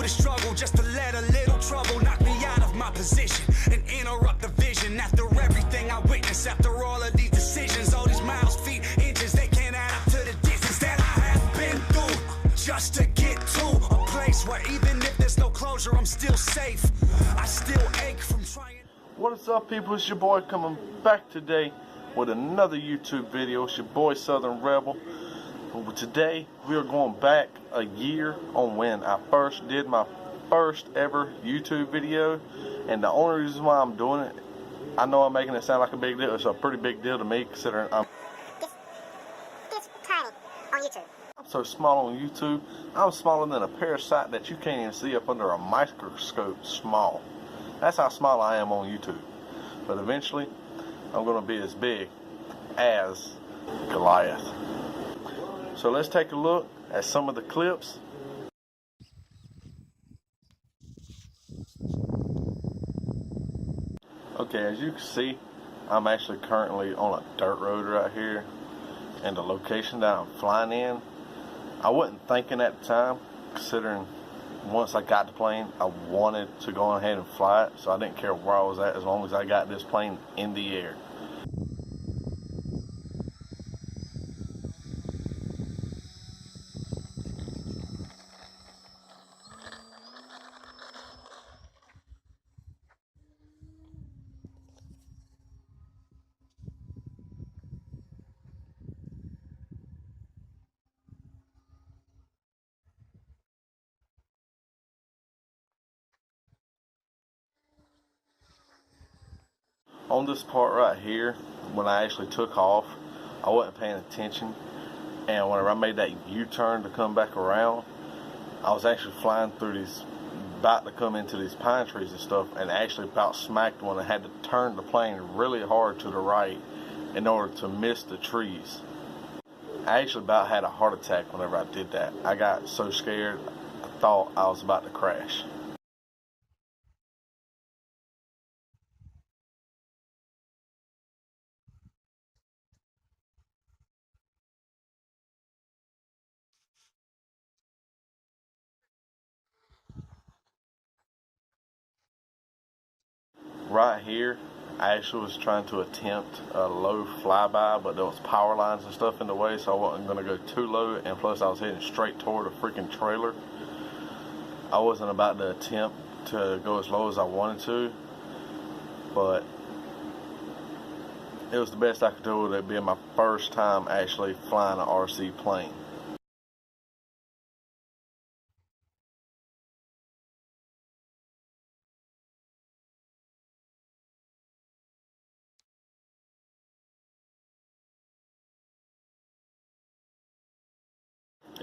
through the struggle just to let a little trouble knock me out of my position and interrupt the vision. After everything I witnessed, after all of these decisions, all these miles, feet, inches, they can't add up to the distance that I have been through just to get to a place where even if there's no closure, I'm still safe. I still ache from trying. What is up, people? It's your boy coming back today with another YouTube video. It's your boy Southern Rebel. Today we are going back a year on when I first did my first ever YouTube video, and the only reason why I'm doing it, I know I'm making it sound like a big deal. It's a pretty big deal to me considering I'm this tiny on YouTube. I'm so small on YouTube. I'm smaller than a parasite that you can't even see up under a microscope small. That's how small I am on YouTube. But eventually, I'm going to be as big as Goliath. So let's take a look at some of the clips. Okay, as you can see, I'm actually currently on a dirt road right here. And the location that I'm flying in, I wasn't thinking at the time, considering once I got the plane, I wanted to go ahead and fly it, so I didn't care where I was at as long as I got this plane in the air. On this part right here, when I actually took off, I wasn't paying attention, and whenever I made that U-turn to come back around, I was actually flying through these, about to come into these pine trees and stuff, and actually about smacked when I had to turn the plane really hard to the right in order to miss the trees. I actually about had a heart attack whenever I did that. I got so scared, I thought I was about to crash. Right here, I actually was trying to attempt a low flyby, but there was power lines and stuff in the way, so I wasn't going to go too low, and plus I was heading straight toward a freaking trailer. I wasn't about to attempt to go as low as I wanted to, but it was the best I could do with it being my first time actually flying an RC plane.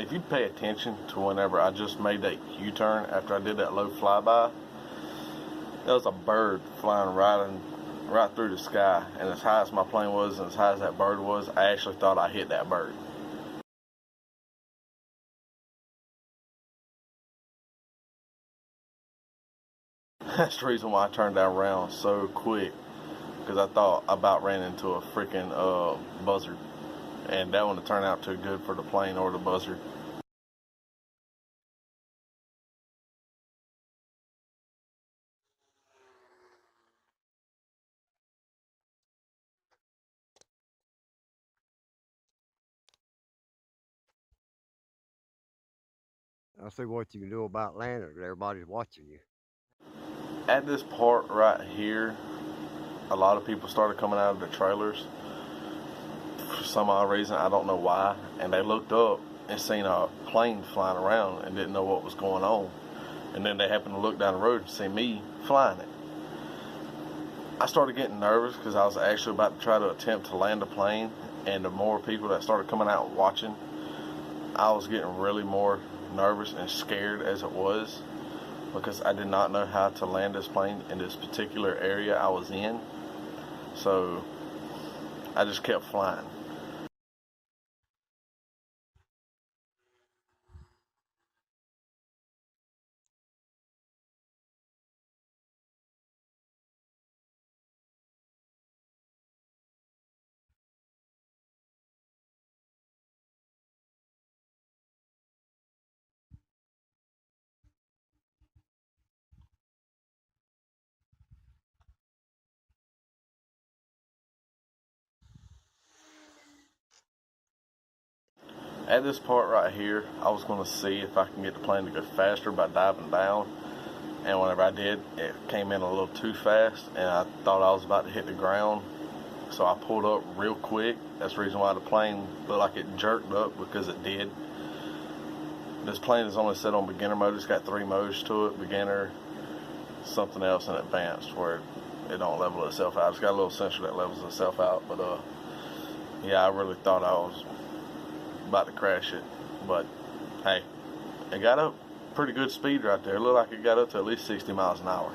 If you pay attention to whenever I just made that U-turn after I did that low flyby, there was a bird flying right through the sky, and as high as my plane was and as high as that bird was, I actually thought I hit that bird. That's the reason why I turned that around so quick, because I thought I about ran into a freaking buzzard, and that wouldn't have turned out too good for the plane or the buzzard. I'll see what you can do about landing. Everybody's watching you. At this part right here, a lot of people started coming out of the trailers for some odd reason, I don't know why, and they looked up and seen a plane flying around and didn't know what was going on, and then they happened to look down the road and see me flying it. I started getting nervous because I was actually about to try to attempt to land a plane, and the more people that started coming out watching, I was getting really more nervous and scared as it was, because I did not know how to land this plane in this particular area I was in. So I just kept flying. At this part right here, I was going to see if I can get the plane to go faster by diving down. And whenever I did, it came in a little too fast, and I thought I was about to hit the ground. So I pulled up real quick. That's the reason why the plane looked like it jerked up, because it did. This plane is only set on beginner mode. It's got 3 modes to it: beginner, something else, and advanced, where it don't level itself out. It's got a little sensor that levels itself out. But yeah, I really thought I was about to crash it. But hey, it got up pretty good speed right there. It looked like it got up to at least 60 miles an hour.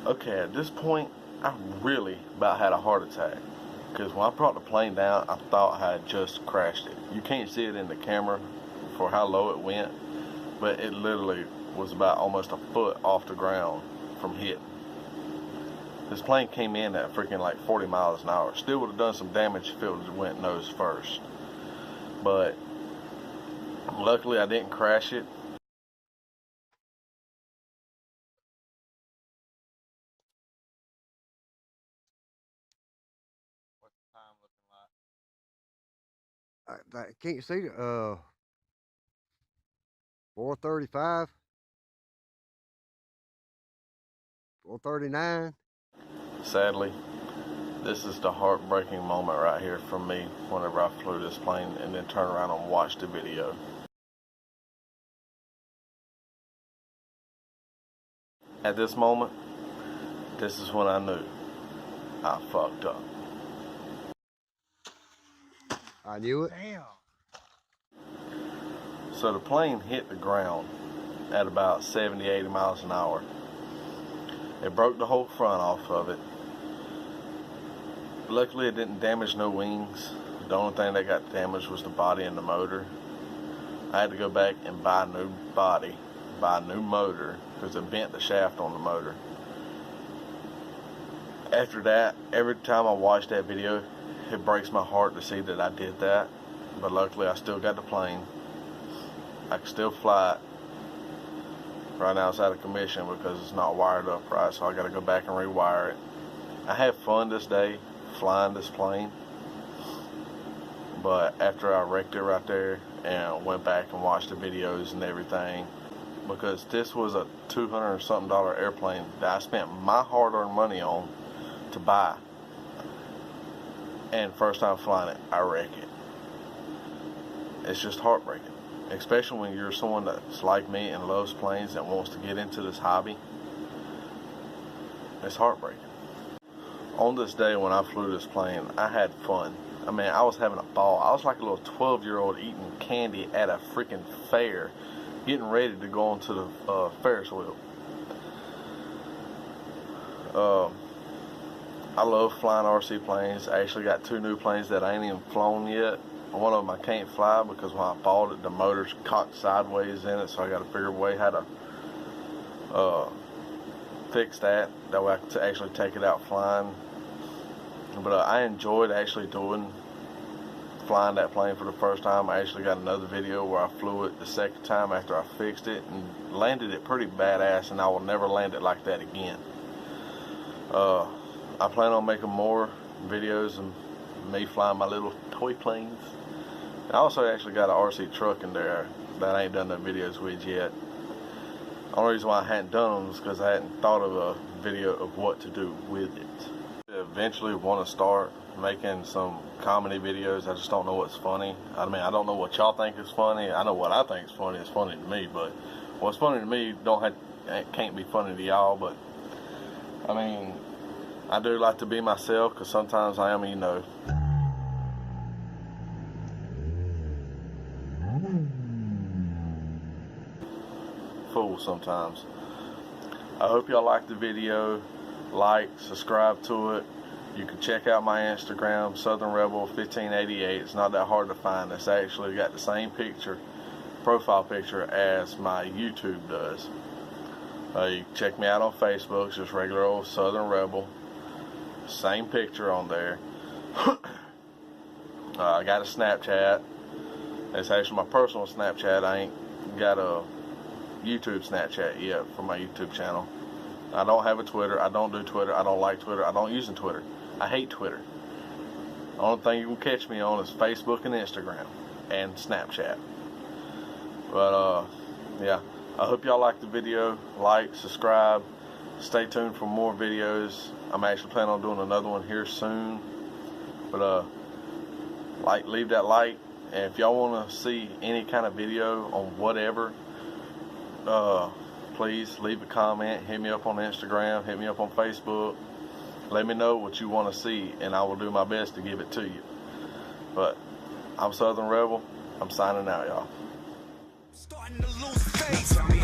Okay, at this point, I really about had a heart attack, because when I brought the plane down, I thought I had just crashed it. You can't see it in the camera for how low it went, but it literally was about almost a foot off the ground from hitting. This plane came in at freaking like 40 miles an hour. Still would have done some damage if it went nose first. But luckily I didn't crash it. What's the time looking like? I can't see the 4:35, 4:39. Sadly, this is the heartbreaking moment right here for me whenever I flew this plane and then turned around and watched the video. At this moment, this is when I knew I fucked up. I knew it. Damn. So the plane hit the ground at about 70, 80 miles an hour. It broke the whole front off of it. Luckily, it didn't damage no wings. The only thing that got damaged was the body and the motor. I had to go back and buy a new body, buy a new motor, because it bent the shaft on the motor. After that, every time I watch that video, it breaks my heart to see that I did that. But luckily, I still got the plane. I can still fly it. Right now it's out of commission because it's not wired up right, so I got to go back and rewire it. I had fun this day flying this plane, but after I wrecked it right there and went back and watched the videos and everything, because this was a $200 something airplane that I spent my hard-earned money on to buy, and first time flying it, I wreck it. It's just heartbreaking. Especially when you're someone that's like me and loves planes and wants to get into this hobby. It's heartbreaking. On this day when I flew this plane, I had fun. I mean, I was having a ball. I was like a little 12-year-old eating candy at a freaking fair, getting ready to go onto the Ferris wheel. I love flying RC planes. I actually got 2 new planes that I ain't even flown yet. One of them I can't fly because when I bought it, the motor's cocked sideways in it, so I got to figure a way how to fix that. That way I can actually take it out flying. But I enjoyed actually flying that plane for the first time. I actually got another video where I flew it the second time after I fixed it and landed it pretty badass, and I will never land it like that again. I plan on making more videos of me flying my little toy planes. I also actually got an RC truck in there that I ain't done no videos with yet. The only reason why I hadn't done them is because I hadn't thought of a video of what to do with it. I eventually want to start making some comedy videos. I just don't know what's funny. I mean, I don't know what y'all think is funny. I know what I think is funny. It's funny to me, but what's funny to me can't be funny to y'all. But I mean, I do like to be myself because sometimes I am, you know. Fool sometimes. I hope y'all liked the video. Like, subscribe to it. You can check out my Instagram, Southern Rebel 1588. It's not that hard to find. It's actually got the same picture, profile picture, as my YouTube does. You can check me out on Facebook, just regular old Southern Rebel. same picture on there. I got a Snapchat. It's actually my personal Snapchat. I ain't got a YouTube Snapchat yet for my YouTube channel. I don't have a Twitter. I don't do Twitter. I don't like Twitter. I don't use Twitter. I hate Twitter. The only thing you can catch me on is Facebook and Instagram and Snapchat. But yeah, I hope y'all liked the video. Like, subscribe, stay tuned for more videos. I'm actually planning on doing another one here soon. But leave that like, and if y'all want to see any kind of video on whatever, please leave a comment. Hit me up on Instagram, hit me up on Facebook. Let me know what you want to see, and I will do my best to give it to you. But I'm Southern Rebel. I'm signing out, y'all. Starting to lose faith.